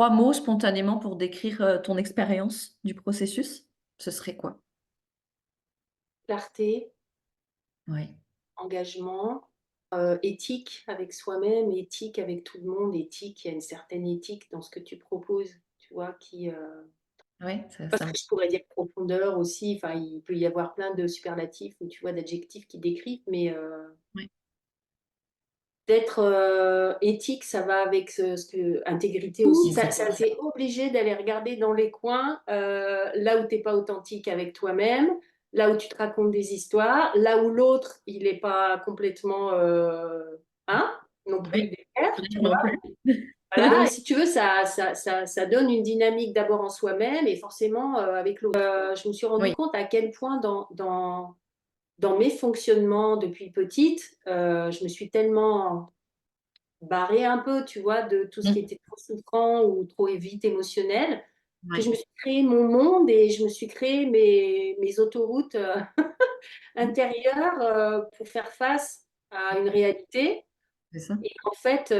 3 mots spontanément pour décrire, ton expérience du processus, ce serait quoi? Clarté, Ouais. engagement, éthique avec soi-même, éthique avec tout le monde, éthique, il y a une certaine éthique dans ce que tu proposes, tu vois? Ouais, ça Parce ça que je pourrais dire profondeur aussi, enfin, il peut y avoir plein de superlatifs ou tu vois, d'adjectifs qui décrivent, mais ouais. d'être, éthique, ça va avec ce que intégrité aussi, ça Exact. tu obligé d'aller regarder dans les coins, là où tu es pas authentique avec toi-même, là où tu te racontes des histoires, là où l'autre, il est pas complètement, hein, non plus Ouais, derrière, tu vois? non plus. Voilà, et si tu veux, ça donne une dynamique d'abord en soi-même et forcément, avec l'autre. Je me suis rendu Oui. compte à quel point dans mes fonctionnements depuis petite, je me suis tellement barrer un peu, tu vois, de tout ce qui Mmh. était trop souffrant ou trop vite émotionnel, que je Ouais. me suis créé mon monde et je me suis créé mes autoroutes, Mmh. intérieures, pour faire face à une réalité C'est ça. et en fait,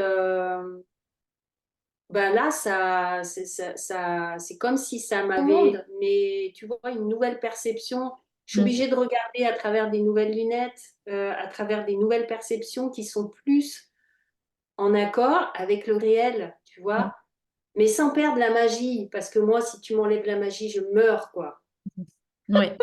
bah, là, c'est comme si ça m'avait mais tu vois, une nouvelle perception. Je suis Mmh. obligée de regarder à travers des nouvelles lunettes, à travers des nouvelles perceptions qui sont plus en accord avec le réel, tu Mmh. vois? Mais sans perdre la magie, parce que moi, si tu m'enlèves la magie, je meurs, quoi. Ouais.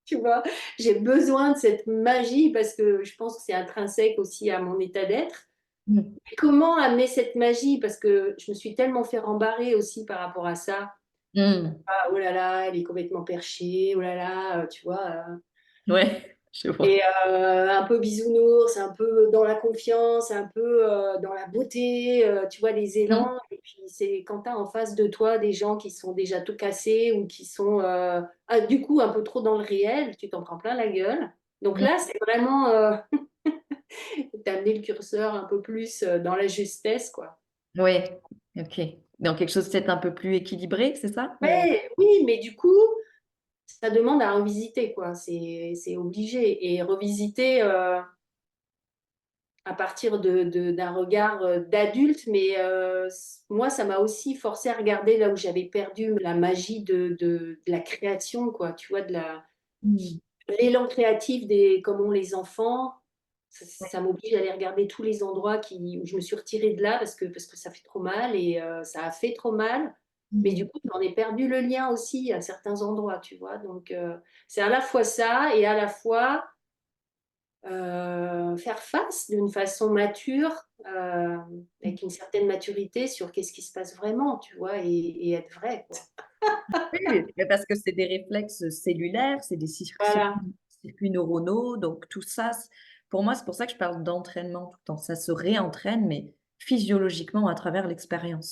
Tu vois? J'ai besoin de cette magie parce que je pense que c'est intrinsèque aussi à mon état d'être. Mmh. Mais comment amener cette magie? Parce que je me suis tellement fait rembarrer aussi par rapport à ça. Mmh. Ah, oh là là, elle est complètement perchée, oh là là, tu vois? Ouais, je Et vois. un peu bisounours, un peu dans la confiance, un peu, dans la beauté, tu vois? Les Mmh. élans et puis c'est quand tu as en face de toi des gens qui sont déjà tout cassés ou qui sont, du coup un peu trop dans le réel, tu t'en prends plein la gueule. Donc Mmh. là, c'est vraiment, d'amener le curseur un peu plus, dans la justesse, quoi. Ouais, OK. Dans quelque chose peut-être un peu plus équilibré, c'est ça? Ou Mais oui, mais du coup, ça demande à revisiter, quoi. C'est obligé et revisiter, à partir d'un regard, d'adulte, mais moi, ça m'a aussi forcé à regarder là où j'avais perdu la magie de la création, quoi, tu vois? De la mmh. l'élan créatif des comme ont les enfants, Ouais. ça m'oblige à aller regarder tous les endroits où je me suis retirée de là parce que ça fait trop mal et ça a fait trop mal. Mais du Mmh. coup, j'en ai perdu le lien aussi à certains endroits, tu vois? Donc c'est à la fois ça et à la fois faire face d'une façon mature, avec une certaine maturité sur qu'est-ce qui se passe vraiment, tu vois? Et être vrai, quoi. Oui, mais parce que c'est des réflexes cellulaires, c'est des Voilà, circuits neuronaux, donc tout ça, pour moi, c'est pour ça que je parle d'entraînement tout le temps. Ça se réentraîne, mais physiologiquement à travers l'expérience.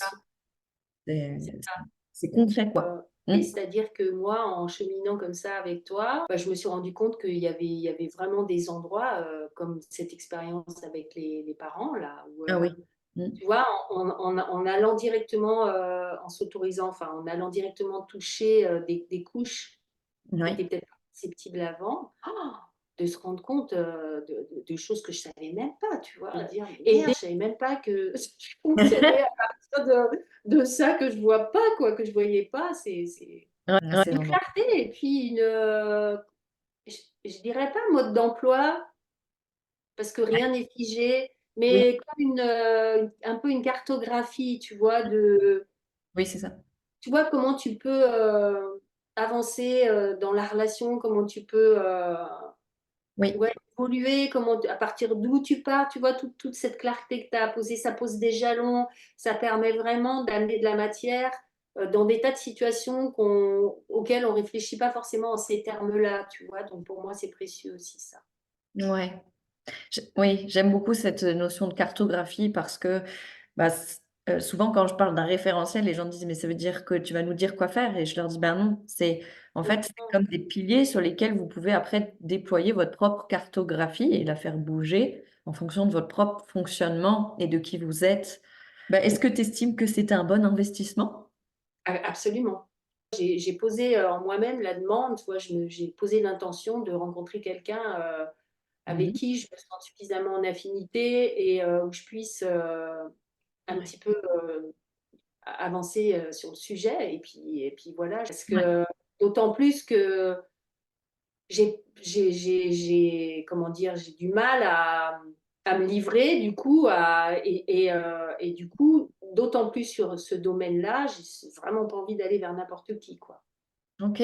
C'est c'est ça, c'est concret, quoi. et Mmh. c'est-à-dire que moi, en cheminant comme ça avec toi, bah, je me suis rendu compte qu'il y avait vraiment des endroits, comme cette expérience avec les parents là, où, Ah oui. Mmh. tu vois, en allant directement, en s'autorisant, enfin, en allant directement toucher, des couches qui Oui. étaient peut-être pas perceptibles avant, de se rendre compte, de choses que je savais même pas, tu vois? Mmh. Dire: «Mais merde, je savais même pas que je fonctionnais à partir de ça que je vois pas, quoi, que je voyais pas». C'est Ouais, c'est une vraiment clarté et puis je je dirais pas mode d'emploi, parce que ouais, rien n'est figé, oui, mais comme un peu une cartographie, tu vois? oui, c'est ça. Tu vois comment tu peux, avancer, dans la relation, comment tu peux, Oui. ouais, évoluer, à partir d'où tu pars, tu vois? Toute cette clarté que tu as posée, ça pose des jalons, ça permet vraiment d'amener de la matière, dans des tas de situations auxquelles on réfléchit pas forcément en ces termes-là, tu vois? Donc pour moi, c'est précieux aussi ça. Ouais. Oui, j'aime beaucoup cette notion de cartographie parce que, bah, souvent quand je parle d'un référentiel, les gens disent: «Mais ça veut dire que tu vas nous dire quoi faire?» et je leur dis: «Ben non, c'est en fait, c'est Mmh. comme des piliers sur lesquels vous pouvez après déployer votre propre cartographie et la faire bouger en fonction de votre propre fonctionnement et de qui vous êtes». Bah, est-ce que tu estimes que c'est un bon investissement? Absolument. J'ai posé, en moi-même la demande, tu vois? J'ai posé l'intention de rencontrer quelqu'un, avec Mmh. qui je me sente suffisamment en affinité et où je puisse, un Ouais. petit peu, avancer sur le sujet. Et puis voilà, parce Ouais. que d'autant plus que comment dire, j'ai du mal à me livrer du coup et du coup, d'autant plus sur ce domaine-là, j'ai vraiment pas envie d'aller vers n'importe qui, quoi. Ok.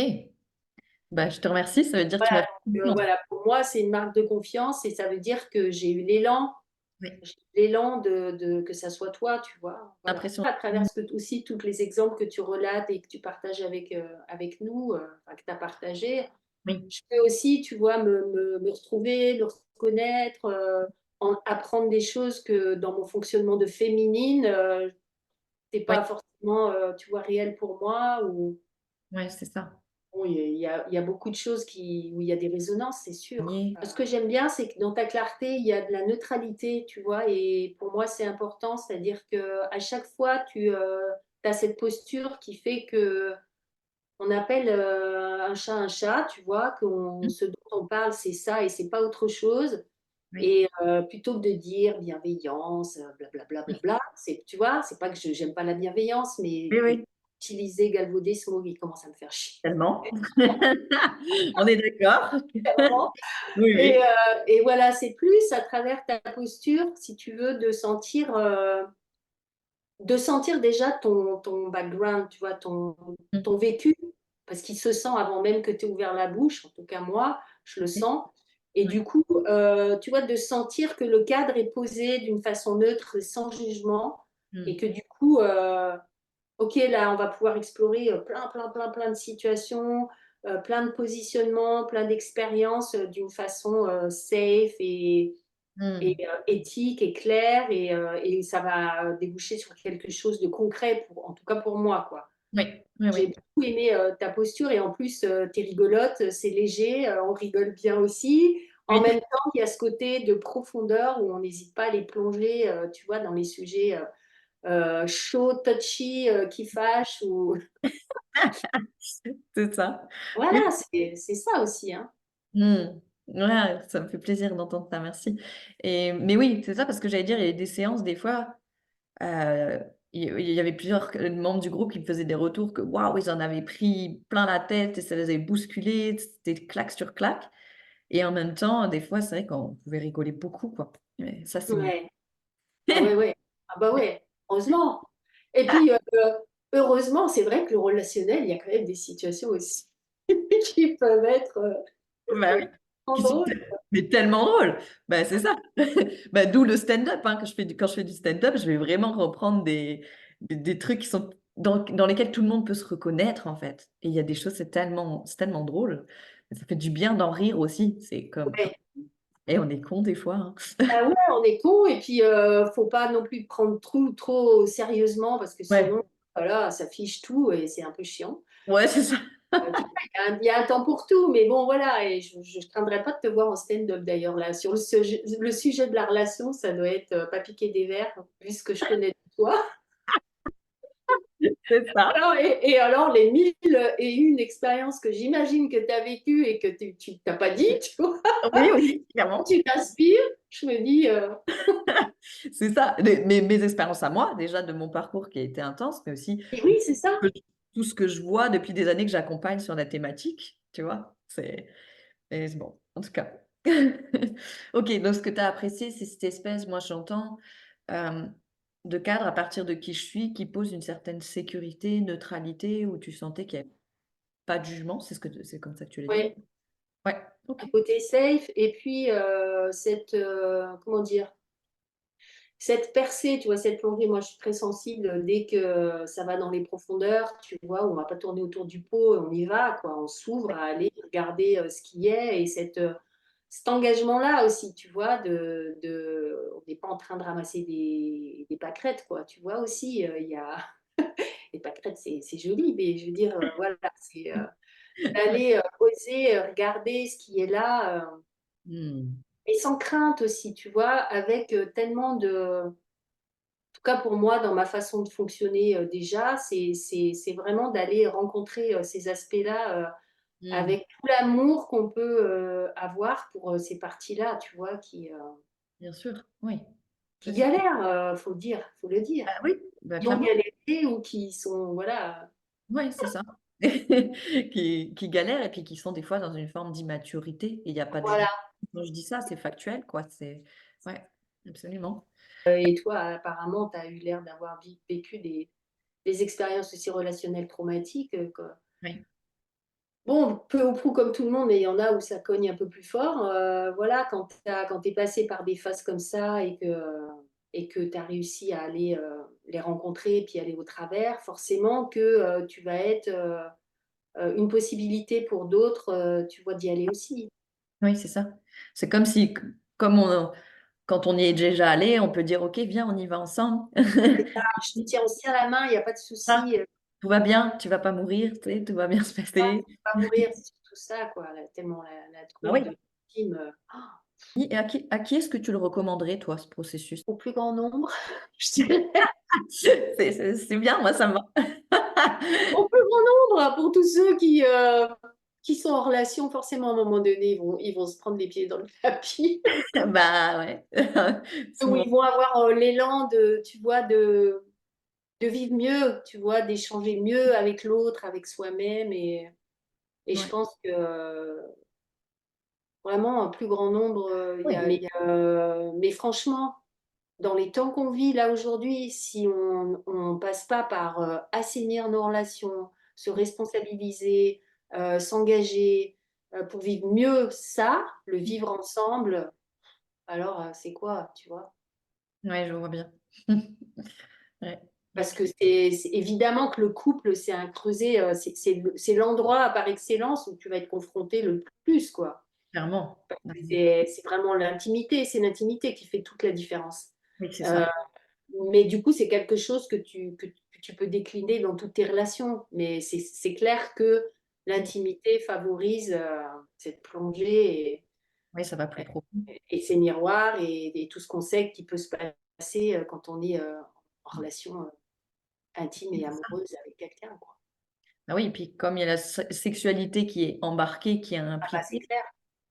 Bah, je te remercie. Ça veut dire que tu m'as fait confiance. Voilà, pour moi, c'est une marque de confiance et ça veut dire que j'ai eu l'élan. Oui. J'ai eu l'élan que ça soit toi, tu vois. Voilà. L'impression. À travers aussi tous les exemples que tu relates et que tu partages avec nous, enfin, que tu as partagé, Oui. je peux aussi, tu vois, me retrouver, me reconnaître, apprendre des choses que dans mon fonctionnement de féminine, c'est Oui. pas forcément, tu vois, réel pour moi. Ou Ouais, c'est ça. bon, il y a beaucoup de choses où il y a des résonances, c'est sûr. Oui. Ce que j'aime bien, c'est que dans ta clarté, il y a de la neutralité, tu vois, et pour moi, c'est important, c'est-à-dire que à chaque fois, tu as cette posture qui fait que on appelle un chat, tu vois, ce dont on parle, c'est ça et c'est pas autre chose. Oui. Et plutôt que de dire bienveillance, blablabla, Oui. c'est, tu vois, c'est pas que j'aime pas la bienveillance, Oui. mais Oui. utiliser, galvauder ce mot, il commence à me faire chier. Tellement. On est d'accord. Vraiment. Oui, Et, oui. et voilà, c'est plus à travers ta posture, si tu veux, de sentir déjà ton background, tu vois, Mm. ton vécu, parce qu'il se sent avant même que tu aies ouvert la bouche, en tout cas moi, je le Oui. sens. Et Oui. du coup, tu vois, de sentir que le cadre est posé d'une façon neutre, sans jugement, et Mm. que du coup, ok, là, on va pouvoir explorer plein de situations, plein de positionnements, plein d'expériences d'une façon safe et Mm. éthique et claire et ça va déboucher sur quelque chose de concret, en tout cas pour moi, quoi. Oui. Oui. J'ai Oui. beaucoup aimé ta posture et en plus, t'es rigolote, c'est léger, on rigole bien aussi. En Oui. même temps, il y a ce côté de profondeur où on n'hésite pas à les plonger, tu vois, dans les sujets chauds, touchy, qui fâchent. Ou... C'est ça. Oui. Voilà, c'est ça aussi, hein. Mm. Ouais, ça me fait plaisir d'entendre ça, merci. Mais oui, c'est ça, parce que j'allais dire, il y a des séances, des fois, euh, il y avait plusieurs membres du groupe qui me faisaient des retours que waouh, ils en avaient pris plein la tête et ça les avait bousculés, c'était claque sur claque. Et en même temps, des fois, c'est vrai qu'on pouvait rigoler beaucoup, quoi. Mais ça, c'est bien. Ouais. Ah ouais, ouais. Ah bah ouais, heureusement. Et puis, heureusement, c'est vrai que le relationnel, il y a quand même des situations aussi qui peuvent être Bah oui, en qui sont drôle. mais tellement drôles. Bah, c'est ça. Bah, d'où le stand-up, hein, que je fais quand je fais du stand-up, je vais vraiment reprendre des trucs qui sont dans lesquels tout le monde peut se reconnaître, en fait. Et il y a des choses, c'est tellement drôle. Ça fait du bien d'en rire aussi. C'est comme Ouais. et on est con des fois, hein. Ah ouais, on est con et puis faut pas non plus prendre trop sérieusement parce que Ouais, sinon, voilà, ça fiche tout et c'est un peu chiant. ouais, c'est ça. Tu vois, il y a un temps pour tout, mais bon, voilà. Et je craindrais pas de te voir en stand-up d'ailleurs là sur le sujet de la relation, ça doit être pas piquer des verres vu ce que je connais de toi. C'est ça. Alors, et alors, les 1001 expériences que j'imagine que tu as vécues et que tu t'as pas dit, tu vois, Oui, oui, quand clairement. tu t'inspires, je me dis, C'est ça. Mes expériences à moi, déjà de mon parcours qui a été intense, mais aussi et oui, c'est ça. que- tout ce que je vois depuis des années que j'accompagne sur la thématique, tu vois. C'est bon, en tout cas. Ok, donc ce que tu as apprécié, c'est cette espèce, moi j'entends, euh, de cadre à partir de qui je suis, qui pose une certaine sécurité, neutralité, où tu sentais qu'il n'y avait pas de jugement. C'est comme ça que tu l'as dit. Ouais, Ouais, ok. un côté safe. Et puis, comment dire, cette percée, tu vois, cette plongée, moi je suis très sensible dès que ça va dans les profondeurs, tu vois, où on va pas tourner autour du pot, on y va, quoi, on s'ouvre Ouais. à aller regarder ce qu'il y a et cet engagement-là aussi, tu vois, on n'est pas en train de ramasser des pâquerettes, quoi, tu vois aussi, il y a, les pâquerettes, c'est joli, mais je veux dire, voilà, c'est Ouais. d'aller oser regarder ce qui est là, Hmm. et sans crainte aussi, tu vois, avec tellement en tout cas pour moi, dans ma façon de fonctionner déjà, c'est vraiment d'aller rencontrer ces aspects-là Hmm. avec tout l'amour qu'on peut avoir pour ces parties-là, tu vois, Bien sûr, oui. qui galèrent, faut le dire, Ah oui, bah, qui ont clairement. galéré ou qui sont, voilà, Oui, c'est ça. Qui galèrent et puis qui sont des fois dans une forme d'immaturité et il y a pas de voilà. jugement quand je dis ça, c'est factuel quoi, c'est ouais, absolument. Et toi, apparemment, tu as eu l'air d'avoir vécu des expériences aussi relationnelles traumatiques, quoi. Oui, Bon, peu ou prou comme tout le monde, mais il y en a où ça cogne un peu plus fort. Voilà, quand tu es passé par des phases comme ça et que tu as réussi à aller les rencontrer, puis aller au travers, forcément que tu vas être une possibilité pour d'autres, tu vois, d'y aller aussi. oui, c'est ça. C'est comme si comme on quand on y est déjà allé, on peut dire: «OK, viens, on y va ensemble». C'est ça, je te tiens aussi à la main, il n'y a pas de Ah, souci. tout va bien, tu vas pas mourir, tu sais, tout va bien se Pas, passer. pas mourir, c'est surtout ça, quoi. Tellement la Ah trouille oui. de victime. Et à qui est-ce que tu le recommanderais toi, ce processus? Au plus grand nombre, je dirais. C'est bien, moi ça me va. Au plus grand nombre, pour tous ceux qui sont en relation, forcément, à un moment donné, ils vont se prendre les pieds dans le tapis. Bah, ouais. Où Souvent, ils vont avoir l'élan tu vois, de vivre mieux, tu vois, d'échanger mieux avec l'autre, avec soi-même. Et je ouais. pense que vraiment, un plus grand nombre, Oui, mais mais franchement, dans les temps qu'on vit là aujourd'hui, si on ne passe pas par assainir nos relations, se responsabiliser, s'engager pour vivre mieux ça, le vivre ensemble, alors c'est quoi, tu vois? ouais, je vois bien. Ouais, Parce OK. que c'est évidemment que le couple, c'est un creuset, c'est l'endroit par excellence où tu vas être confronté le plus, quoi. Clairement. C'est vraiment l'intimité, c'est l'intimité qui fait toute la différence. Oui, c'est Euh, ça. mais du coup, c'est quelque chose que tu peux décliner dans toutes tes relations. Mais c'est clair que l'intimité favorise cette plongée Oui, ça va plus profond. et ces miroirs et tout ce qu'on sait qui peut se passer quand on est en relation intime Oui, et c'est ça. amoureuse avec quelqu'un, quoi. Ah oui, et puis comme il y a la sexualité qui est embarquée, qui est Ah bah, c'est impliquée, clair.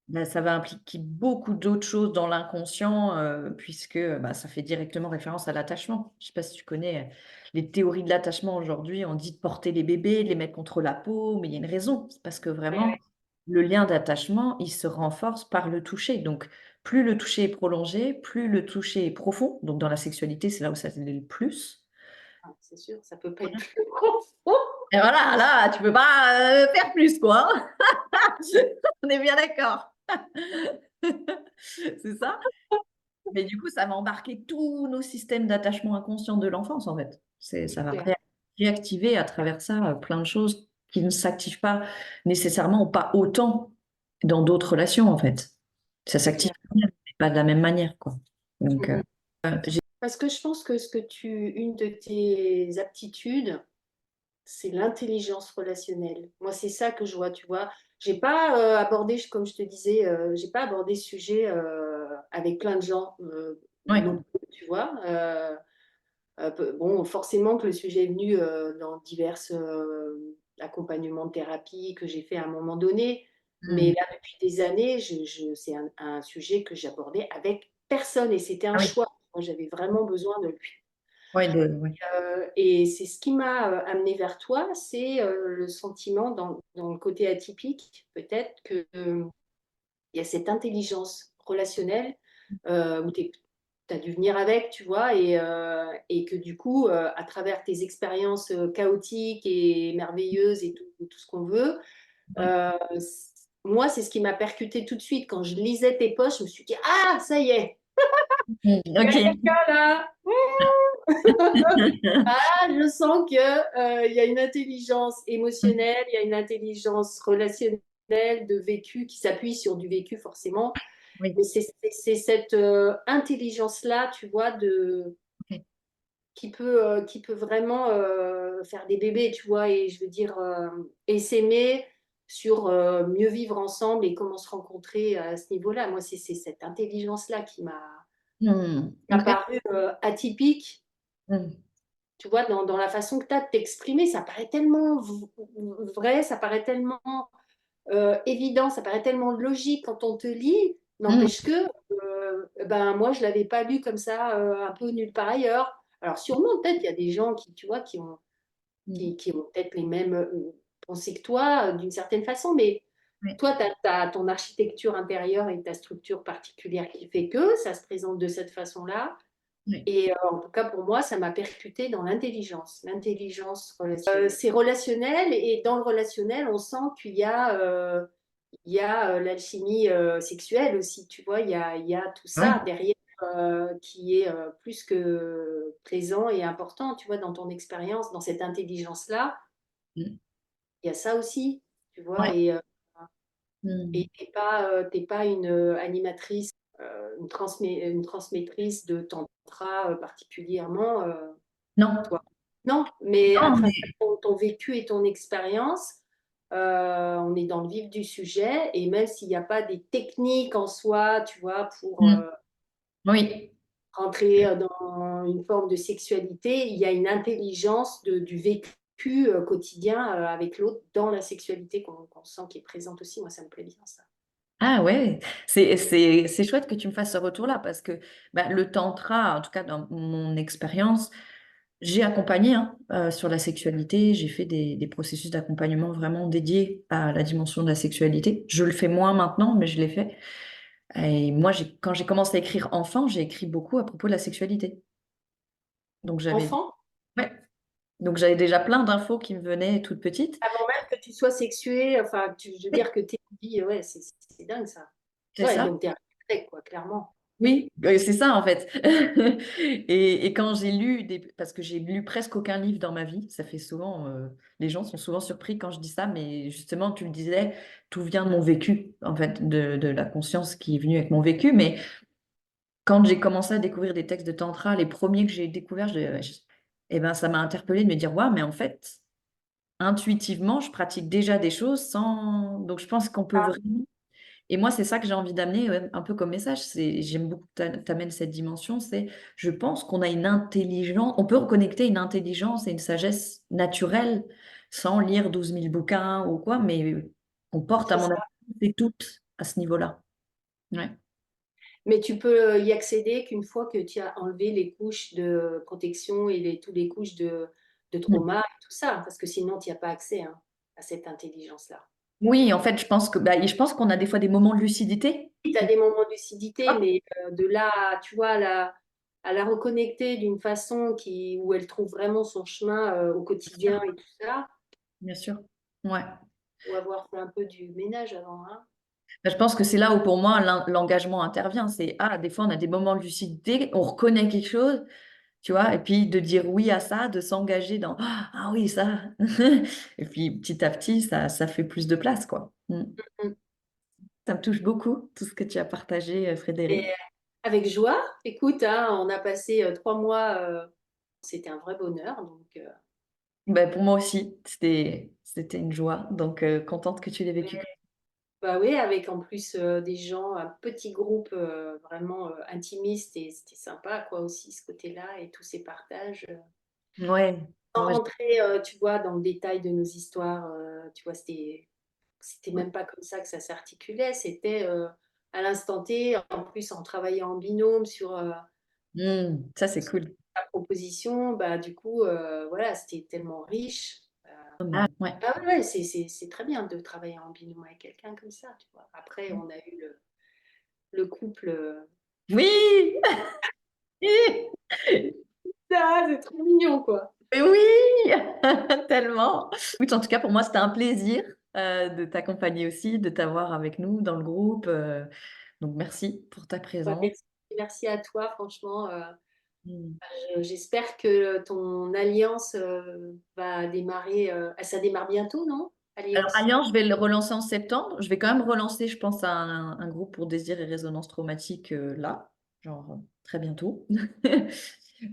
bah, ça va impliquer beaucoup d'autres choses dans l'inconscient, puisque, bah, ça fait directement référence à l'attachement. Je ne sais pas si tu connais, les théories de l'attachement aujourd'hui, on dit de porter les bébés, de les mettre contre la peau, mais il y a une raison. C'est parce que Ouais, vraiment, ouais. le lien d'attachement, il se renforce par le toucher. Donc plus le toucher est prolongé, plus le toucher est profond. Donc dans la sexualité, c'est là où ça l'est le plus. Ah, c'est sûr, ça peut pas être plus profond. Et voilà, là, tu peux pas, faire plus, quoi, hein. On est bien d'accord. C'est ça? Mais du coup, ça va embarquer tous nos systèmes d'attachement inconscient de l'enfance, en fait. C'est Ça va clair. réactiver à travers ça, plein de choses qui ne s'activent pas nécessairement ou pas autant dans d'autres relations, en fait. Ça C'est s'active clair. quand même, mais pas de la même manière, quoi. Donc, Mhm. j'ai Parce que je pense que une de tes aptitudes, c'est l'intelligence relationnelle. Moi, c'est ça que je vois, tu vois. J'ai pas abordé, comme je te disais, j'ai pas abordé ce sujet avec plein de gens ouais. non plus, tu vois. Bon, forcément que le sujet est venu dans divers accompagnements de thérapie que j'ai fait à un moment donné. Mais Mmh. là, depuis des années, c'est un sujet que j'abordais avec personne et c'était un Ah oui. choix. Moi, j'avais vraiment besoin de lui. Ouais, ouais. Et c'est ce qui m'a amené vers toi, c'est le sentiment dans le côté atypique, peut-être que il y a cette intelligence relationnelle où tu as dû venir avec, tu vois, et que du coup, à travers tes expériences chaotiques et merveilleuses et tout ce qu'on veut, Ouais. moi, c'est ce qui m'a percuté tout de suite. Quand je lisais tes posts, je me suis dit, ah, ça y est, Mmh, il y a OK. quelqu'un là. Ah, je sens que, il y a une intelligence émotionnelle, il y a une intelligence relationnelle de vécu qui s'appuie sur du vécu forcément. Oui, Mais c'est cette intelligence-là, tu vois, OK. qui peut vraiment faire des bébés, tu vois, et je veux dire, et s'aimer sur mieux vivre ensemble et comment se rencontrer à ce niveau-là. Moi, c'est cette intelligence-là Mmh. qui m'a OK. paru atypique. Mmh. Tu vois, dans la façon que tu as de t'exprimer, ça paraît tellement vrai, ça paraît tellement évident, ça paraît tellement logique quand on te lit, Mm. N'empêche que, ben, moi, je ne l'avais pas lu comme ça, un peu nulle part ailleurs. Alors, sûrement, peut-être, il y a des gens qui, tu vois, Mm. qui ont peut-être les mêmes pensées que toi, d'une certaine façon, mais Oui, toi, tu as ton architecture intérieure et ta structure particulière qui fait que ça se présente de cette façon-là. oui. Et en tout cas, pour moi, ça m'a percuté dans l'intelligence. L'intelligence relationnelle. C'est relationnel et dans le relationnel, on sent il y a l'alchimie sexuelle aussi. Tu vois, il y a tout ça Ouais. derrière qui est plus que présent et important, tu vois, dans ton expérience, dans cette intelligence-là. Mm. Il y a ça aussi, tu vois, Ouais. Mm. et t'es pas une animatrice, une transmettrice de tantra particulièrement, Non. toi. Non, mais à Non, travers mais ton vécu et ton expérience, on est dans le vif du sujet, et même s'il n'y a pas des techniques en soi, tu vois, pour mm. Oui. rentrer dans une forme de sexualité, il y a une intelligence du vécu quotidien avec l'autre dans la sexualité qu'on sent qui est présente aussi. Moi, ça me plaît bien, ça. Ah ouais, c'est chouette que tu me fasses ce retour-là parce que bah, le tantra, en tout cas dans mon expérience, j'ai accompagné hein, sur la sexualité, j'ai fait des processus d'accompagnement vraiment dédiés à la dimension de la sexualité. Je le fais moins maintenant, mais je l'ai fait. Et moi, quand j'ai commencé à écrire enfant, j'ai écrit beaucoup à propos de la sexualité. Donc j'avais Enfant, ouais. Donc j'avais déjà plein d'infos qui me venaient toute petite. avant même que tu sois sexué, enfin, je veux dire que tu es dit, ouais, c'est dingue ça. C'est Ouais, ça. donc tu es architecte, quoi, clairement. Oui, c'est ça en fait. Et quand j'ai lu parce que j'ai lu presque aucun livre dans ma vie, ça fait souvent, les gens sont souvent surpris quand je dis ça, mais justement, tu le disais, tout vient de mon vécu, en fait, de la conscience qui est venue avec mon vécu. Mais quand j'ai commencé à découvrir des textes de tantra, les premiers que j'ai découverts, eh ben, ça m'a interpellée de me dire, waouh, mais en fait, intuitivement, je pratique déjà des choses sans. Donc, je pense qu'on peut Ah, vraiment. Et moi, c'est ça que j'ai envie d'amener ouais, un peu comme message. J'aime beaucoup que tu amènes cette dimension. Je pense qu'on a une intelligence, on peut reconnecter une intelligence et une sagesse naturelle sans lire 12 000 bouquins ou quoi, mais on porte, à c'est mon ça. avis, et toutes à ce niveau-là. Ouais. Mais tu peux y accéder qu'une fois que tu as enlevé les couches de protection et toutes les couches de Mm. trauma et tout ça, parce que sinon, tu n'y as pas accès hein, à cette intelligence-là. Oui, en fait, je pense que, bah, je pense qu'on a des fois des moments de lucidité. Tu as des moments de lucidité, Ah, mais de là, tu vois, à la reconnecter d'une façon où elle trouve vraiment son chemin au bien quotidien sûr. et tout ça, Bien sûr. Ouais. ou avoir fait un peu du ménage avant. Hein. Bah, je pense que c'est là où pour moi l'engagement intervient. Des fois on a des moments de lucidité, on reconnaît quelque chose, tu vois, et puis de dire oui à ça, de s'engager dans ah oui, ça. Et puis petit à petit, ça fait plus de place, quoi. Mm. Mm. Ça me touche beaucoup, tout ce que tu as partagé, Et Frédéric. avec joie, écoute, hein, on a passé 3 mois, c'était un vrai bonheur. Donc, Ben, pour moi aussi, c'était une joie. Donc, contente que tu l'aies vécu. bah oui, avec en plus des gens, un petit groupe vraiment intimiste, et c'était sympa, quoi, aussi, ce côté-là, et tous ces partages. Ouais. Sans Ouais. rentrer, tu vois, dans le détail de nos histoires, tu vois, c'était même pas comme ça que ça s'articulait, c'était à l'instant T, en plus en travaillant en binôme sur Ça, c'est cool. la proposition, bah du coup, voilà, c'était tellement riche. Ouais. Ah ouais, ouais, c'est très bien de travailler en binôme avec quelqu'un comme ça, tu vois. Après, on a eu le couple. Oui! Ah, c'est trop mignon, quoi. Mais oui, tellement. Oui, en tout cas, pour moi, c'était un plaisir de t'accompagner aussi, de t'avoir avec nous dans le groupe. Donc, merci pour ta Bah, présence. merci, merci à toi, franchement. Mm. J'espère que ton alliance va démarrer. Ça démarre bientôt, non? Alors, Alliance. Alliance, je vais le relancer en septembre. Je vais quand même relancer, je pense, à un groupe pour désir et résonance traumatique là, genre très bientôt.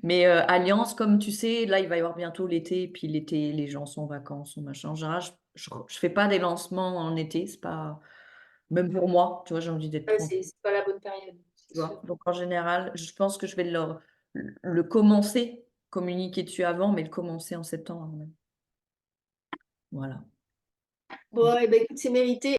Mais Alliance, comme tu sais, là, il va y avoir bientôt l'été. Puis l'été, les gens sont en vacances ou machin. En général, je fais pas des lancements en été. C'est pas. Même pour moi, tu vois, j'ai envie d'être Ouais, tranquille. c'est pas la bonne période, c'est Tu vois. sûr. Donc, en général, je pense que je vais le commencer, communiquer dessus avant, mais le commencer en septembre. Voilà. Bon, eh ben, écoute, c'est mérité.